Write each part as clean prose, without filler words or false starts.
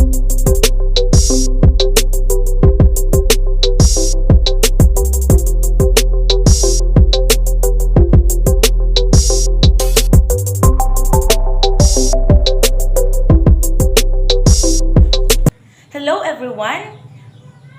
Hello everyone!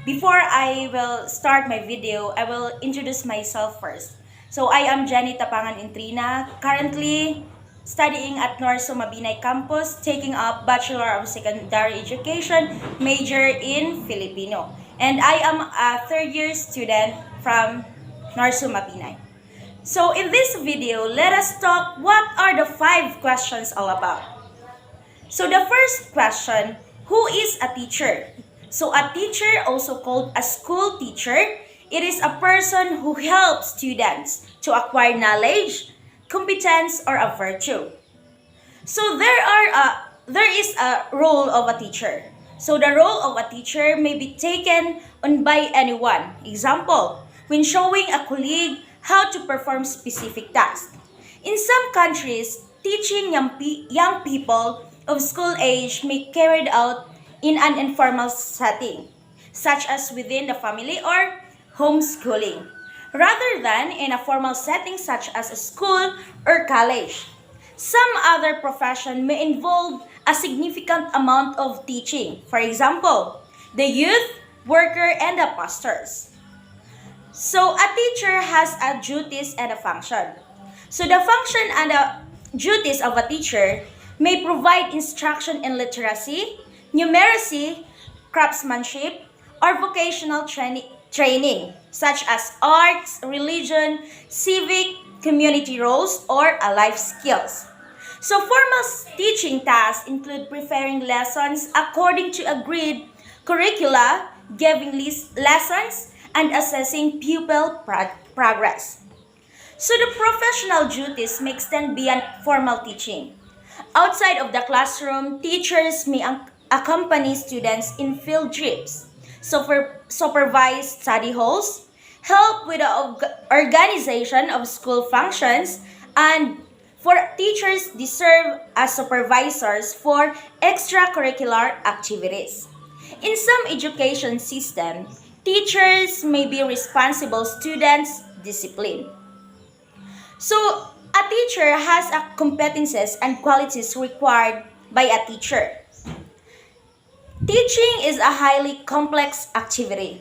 Before I will start my video, I will introduce myself first. So I am Jenny Tapangan Entrina, currently studying at Norso Mabinay campus, taking up Bachelor of Secondary Education, major in Filipino. And I am a third year student from Norso Mabinay. So in this video, let us talk what are the 5 questions all about. So the first question, who is a teacher? So a teacher, also called a school teacher, it is a person who helps students to acquire knowledge, competence, or a virtue. So there is a role of a teacher. So the role of a teacher may be taken on by anyone. Example, when showing a colleague how to perform specific tasks. In some countries, teaching young people of school age may be carried out in an informal setting, such as within the family or homeschooling, rather than in a formal setting such as a school or college. Some other profession may involve a significant amount of teaching. For example, the youth, worker, and the pastors. So a teacher has a duties and a function. So the function and the duties of a teacher may provide instruction in literacy, numeracy, craftsmanship, or vocational training, such as arts, religion, civic, community roles, or life skills. So formal teaching tasks include preparing lessons according to agreed curricula, giving lessons, and assessing pupil progress. So the professional duties may extend beyond formal teaching. Outside of the classroom, teachers may accompany students in field trips, supervise study halls, help with the organization of school functions, and for teachers, they serve as supervisors for extracurricular activities. In some education systems, teachers may be responsible students' discipline. So, a teacher has competences and qualities required by a teacher. Teaching is a highly complex activity.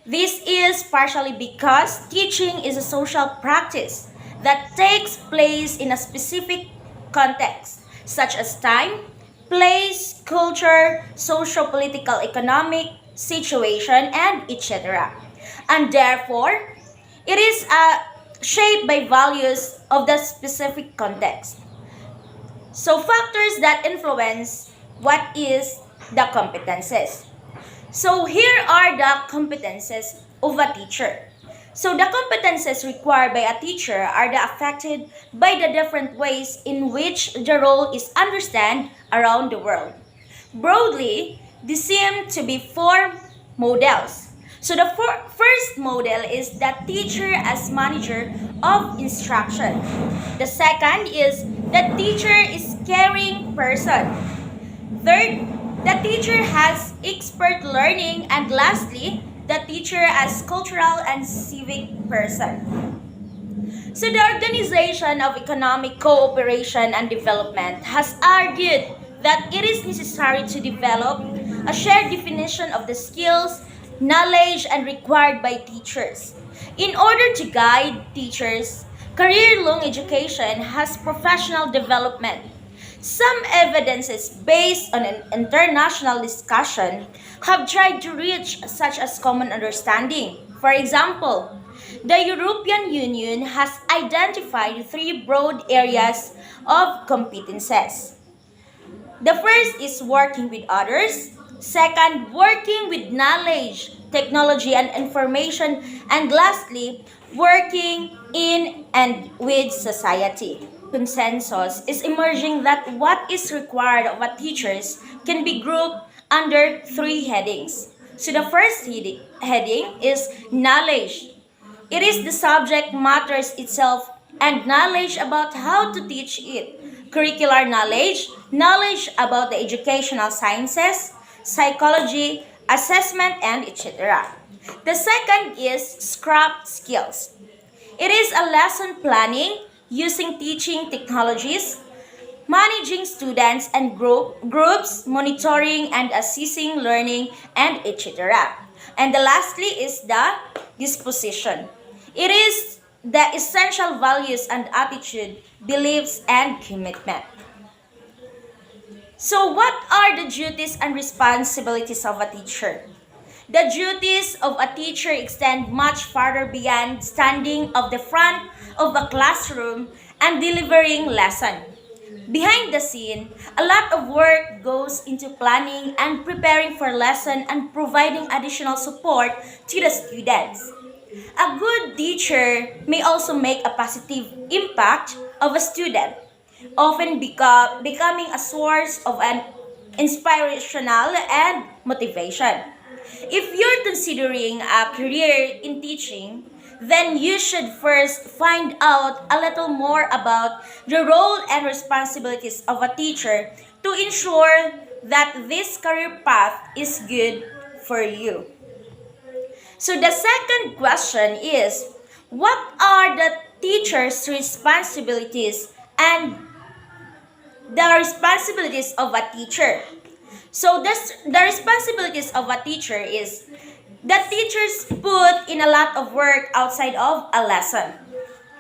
This is partially because teaching is a social practice that takes place in a specific context, such as time, place, culture, socio-political, economic situation, and etc. And therefore, it is shaped by values of the specific context. So factors that influence what is the competences. So here are the competences of a teacher. So the competences required by a teacher are affected by the different ways in which the role is understood around the world. Broadly, they seem to be 4 models. So the first model is the teacher as manager of instruction. The second is the teacher is caring person. Third, the teacher has expert learning, and lastly, the teacher as cultural and civic person. So the Organization of Economic Cooperation and Development has argued that it is necessary to develop a shared definition of the skills, knowledge, and required by teachers. In order to guide teachers, career-long education has professional development. Some evidences based on an international discussion have tried to reach such as common understanding. For example, the European Union has identified 3 broad areas of competences. The first is working with others. Second, working with knowledge, technology, and information. And lastly, working in and with society. Consensus is emerging that what is required of a teachers can be grouped under 3 headings. So the first heading is knowledge. It is the subject matters itself and knowledge about how to teach it. Curricular knowledge, knowledge about the educational sciences, psychology, assessment, and etc. The second is scrap skills. It is a lesson planning using teaching technologies, managing students and groups, monitoring and assessing learning, and etc. And the lastly is the disposition. It is the essential values and attitude, beliefs, and commitment. So, what are the duties and responsibilities of a teacher? The duties of a teacher extend much farther beyond standing of the front of a classroom and delivering lesson. Behind the scene, a lot of work goes into planning and preparing for lesson and providing additional support to the students. A good teacher may also make a positive impact of a student, often becoming a source of an inspirational and motivation. If you're considering a career in teaching, then you should first find out a little more about the role and responsibilities of a teacher to ensure that this career path is good for you. So the second question is, what are the teacher's responsibilities and the responsibilities of a teacher? So the responsibilities of a teacher is that teachers put in a lot of work outside of a lesson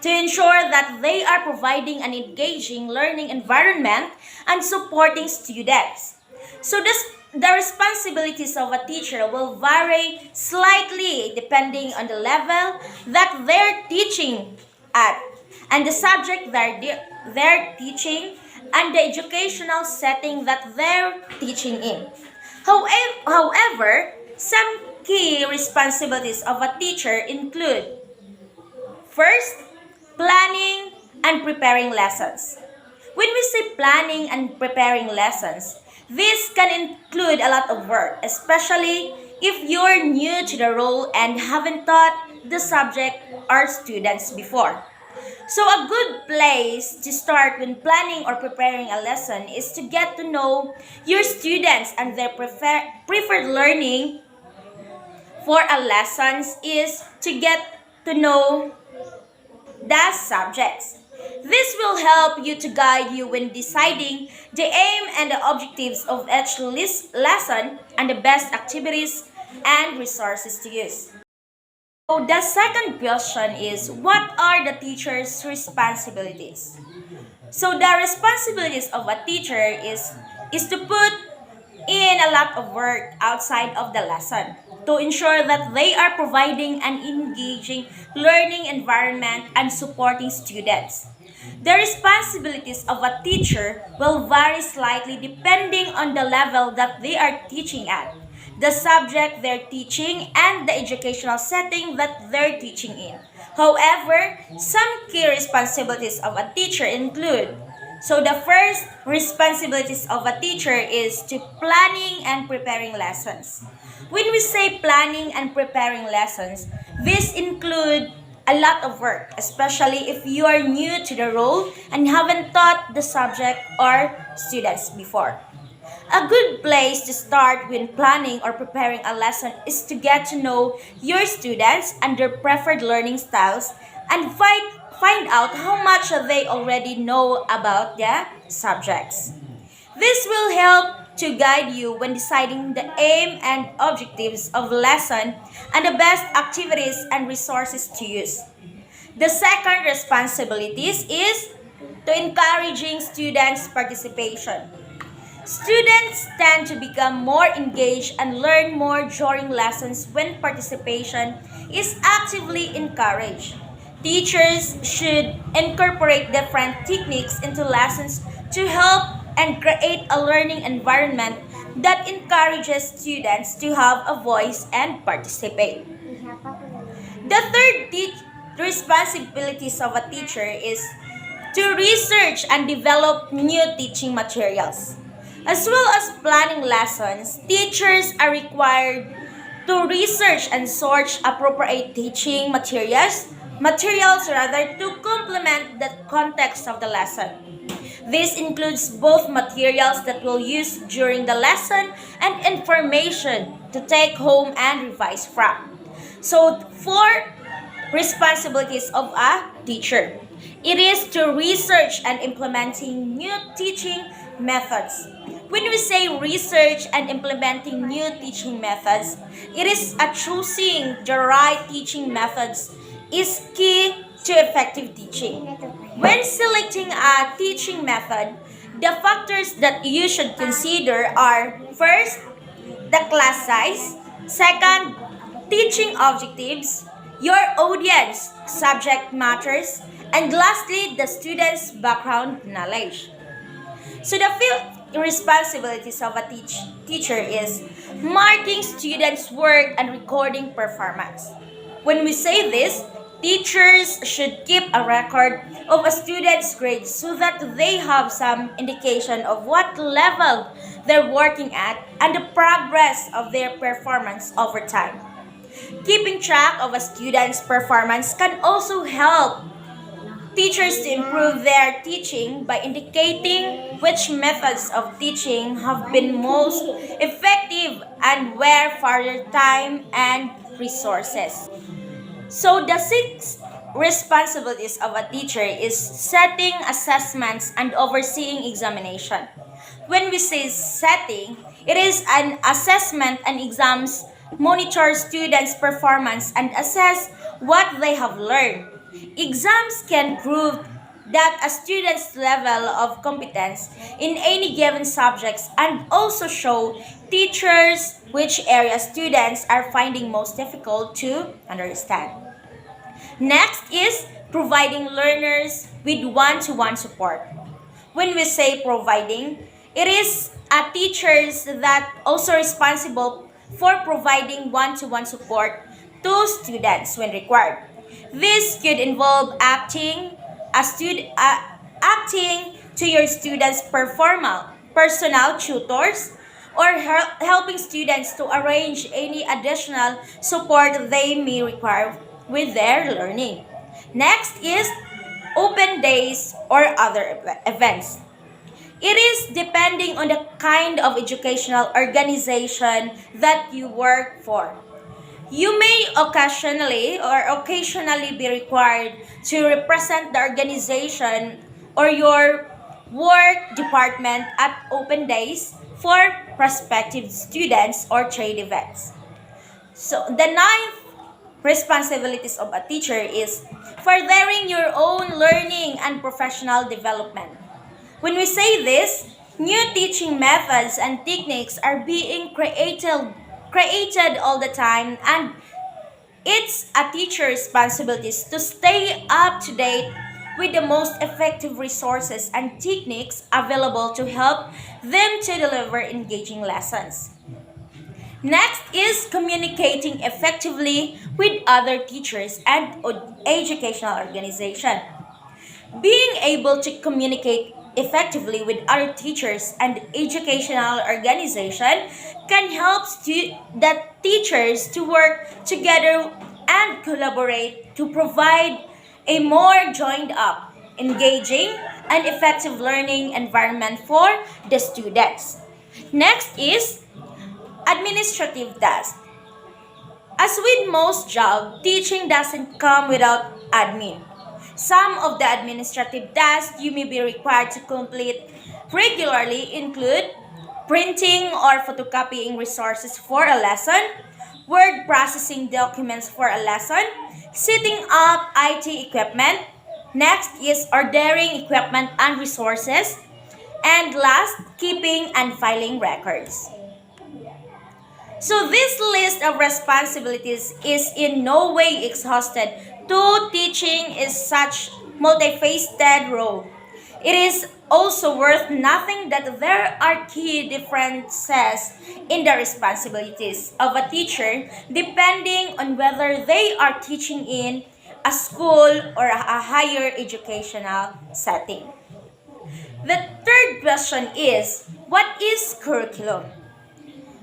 to ensure that they are providing an engaging learning environment and supporting students. So the responsibilities of a teacher will vary slightly depending on the level that they're teaching at and the subject they're teaching and the educational setting that they're teaching in. However, some key responsibilities of a teacher include: first, planning and preparing lessons. When we say planning and preparing lessons, this can include a lot of work, especially if you're new to the role and haven't taught the subject or students before. So, a good place to start when planning or preparing a lesson is to get to know your students and their preferred learning for a lessons is to get to know the subjects. This will help you to guide you when deciding the aim and the objectives of each lesson and the best activities and resources to use. So the second question is, what are the teacher's responsibilities? So the responsibilities of a teacher is to put in a lot of work outside of the lesson to ensure that they are providing an engaging learning environment and supporting students. The responsibilities of a teacher will vary slightly depending on the level that they are teaching at, the subject they're teaching, and the educational setting that they're teaching in. However, some key responsibilities of a teacher include: so the first responsibilities of a teacher is to planning and preparing lessons. When we say planning and preparing lessons, this include a lot of work, especially if you are new to the role and haven't taught the subject or students before. A good place to start when planning or preparing a lesson is to get to know your students and their preferred learning styles and find out how much they already know about the subjects. This will help to guide you when deciding the aim and objectives of lesson and the best activities and resources to use. The second responsibilities is to encouraging students' participation. Students tend to become more engaged and learn more during lessons when participation is actively encouraged. Teachers should incorporate different techniques into lessons to help and create a learning environment that encourages students to have a voice and participate. The third responsibilities of a teacher is to research and develop new teaching materials. As well as planning lessons, teachers are required to research and source appropriate teaching materials to complement the context of the lesson. This includes both materials that we'll use during the lesson and information to take home and revise from. So, four responsibilities of a teacher. It is to research and implementing new teaching methods. When we say research and implementing new teaching methods, it is a choosing the right teaching methods is key to effective teaching. When selecting a teaching method, the factors that you should consider are first, the class size, second, teaching objectives, your audience, subject matters, and lastly, the student's background knowledge. So the fifth responsibilities of a teacher is marking students' work and recording performance. When we say this, teachers should keep a record of a student's grades so that they have some indication of what level they're working at and the progress of their performance over time. Keeping track of a student's performance can also help teachers to improve their teaching by indicating which methods of teaching have been most effective and where further time and resources. So the six responsibilities of a teacher is setting assessments and overseeing examination. When we say setting, it is an assessment and exams monitor students' performance and assess what they have learned. Exams can prove that a student's level of competence in any given subjects and also show teachers which area students are finding most difficult to understand. Next is providing learners with one-to-one support. When we say providing, it is a teachers that also responsible for providing one-to-one support to students when required. This could involve acting to your students' personal tutors or helping students to arrange any additional support they may require with their learning. Next is open days or other events. It is depending on the kind of educational organization that you work for. You may occasionally be required to represent the organization or your work department at open days for prospective students or trade events. So the ninth responsibilities of a teacher is furthering your own learning and professional development. When we say this, new teaching methods and techniques are being created all the time, and it's a teacher's responsibilities to stay up to date with the most effective resources and techniques available to help them to deliver engaging lessons. Next is communicating effectively with other teachers and educational organizations. Being able to communicate effectively with other teachers and educational organization can help the teachers to work together and collaborate to provide a more joined up, engaging, and effective learning environment for the students. Next is administrative tasks. As with most jobs, teaching doesn't come without admin. Some of the administrative tasks you may be required to complete regularly include printing or photocopying resources for a lesson, word processing documents for a lesson, setting up IT equipment. Next is ordering equipment and resources, and last, keeping and filing records. So this list of responsibilities is in no way exhausted. Teaching is such multifaceted role. It is also worth noting that there are key differences in the responsibilities of a teacher depending on whether they are teaching in a school or a higher educational setting. The third question is, what is curriculum?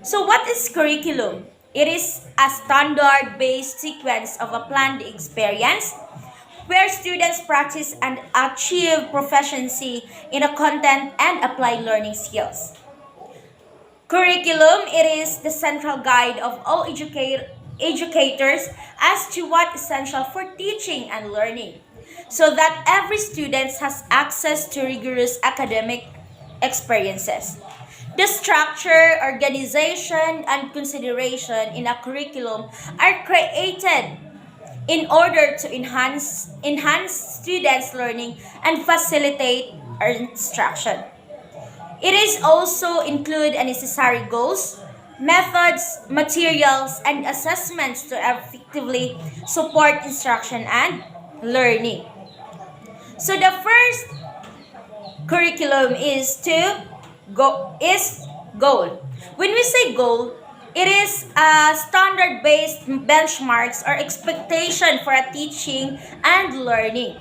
So what is curriculum? It is a standard-based sequence of a planned experience where students practice and achieve proficiency in a content and apply learning skills. Curriculum, it is the central guide of all educators as to what is essential for teaching and learning, so that every student has access to rigorous academic experiences. The structure, organization, and consideration in a curriculum are created in order to enhance students' learning and facilitate instruction. It is also include a necessary goals, methods, materials, and assessments to effectively support instruction and learning. So the first curriculum is goal. When we say goal, it is a standard-based benchmarks or expectation for a teaching and learning.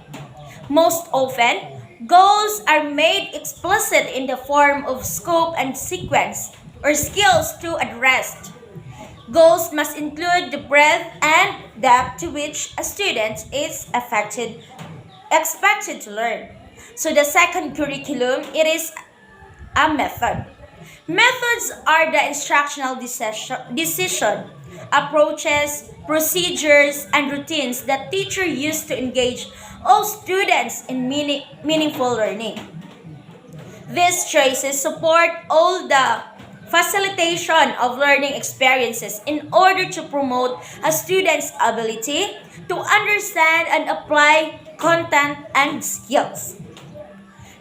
Most often, goals are made explicit in the form of scope and sequence or skills to address. Goals must include the breadth and depth to which a student is expected to learn. So the second curriculum, it is a method. Methods are the instructional decision, approaches, procedures, and routines that teacher use to engage all students in meaningful learning. These choices support all the facilitation of learning experiences in order to promote a student's ability to understand and apply content and skills.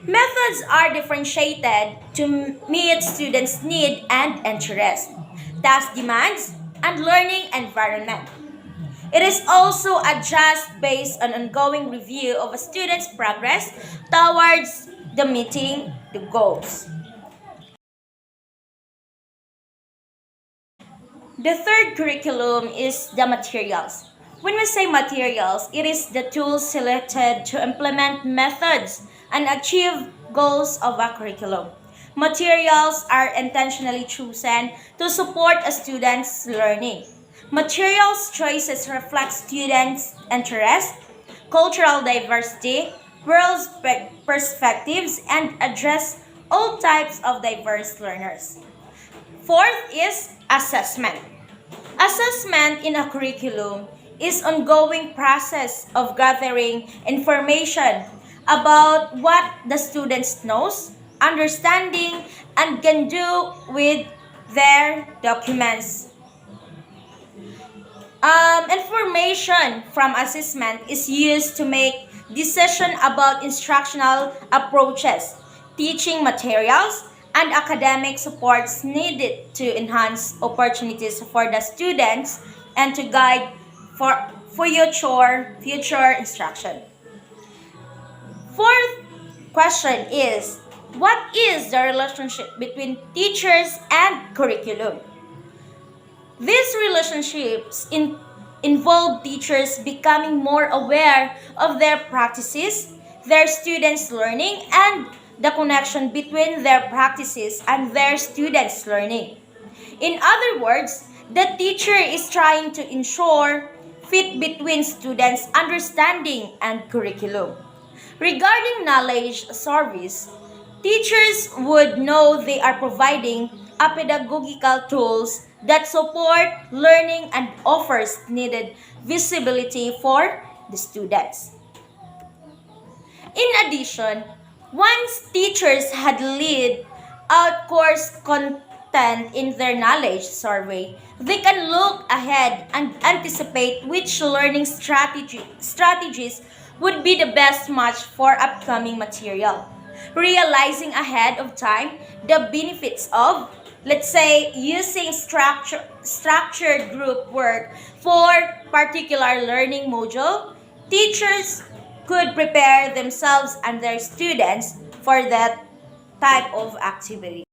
Methods are differentiated to meet students' need and interest, task demands, and learning environment. It is also adjusted based on ongoing review of a student's progress towards the meeting the goals. The third curriculum is the materials. When we say materials, it is the tools selected to implement methods and achieve goals of a curriculum. Materials are intentionally chosen to support a student's learning. Materials choices reflect students' interests, cultural diversity, world perspectives, and address all types of diverse learners. Fourth is assessment. Assessment in a curriculum is ongoing process of gathering information about what the students knows, understanding, and can do with their documents. Information from assessment is used to make decision about instructional approaches, teaching materials, and academic supports needed to enhance opportunities for the students and to guide for future instruction. Fourth question is, what is the relationship between teachers and curriculum? These relationships involve teachers becoming more aware of their practices, their students' learning, and the connection between their practices and their students' learning. In other words, the teacher is trying to ensure fit between students' understanding and curriculum. Regarding knowledge service, teachers would know they are providing a pedagogical tools that support learning and offers needed visibility for the students. In addition, once teachers had laid out course content in their knowledge survey, they can look ahead and anticipate which learning strategies would be the best match for upcoming material, realizing ahead of time the benefits of, let's say, using structured group work for particular learning module. Teachers could prepare themselves and their students for that type of activity.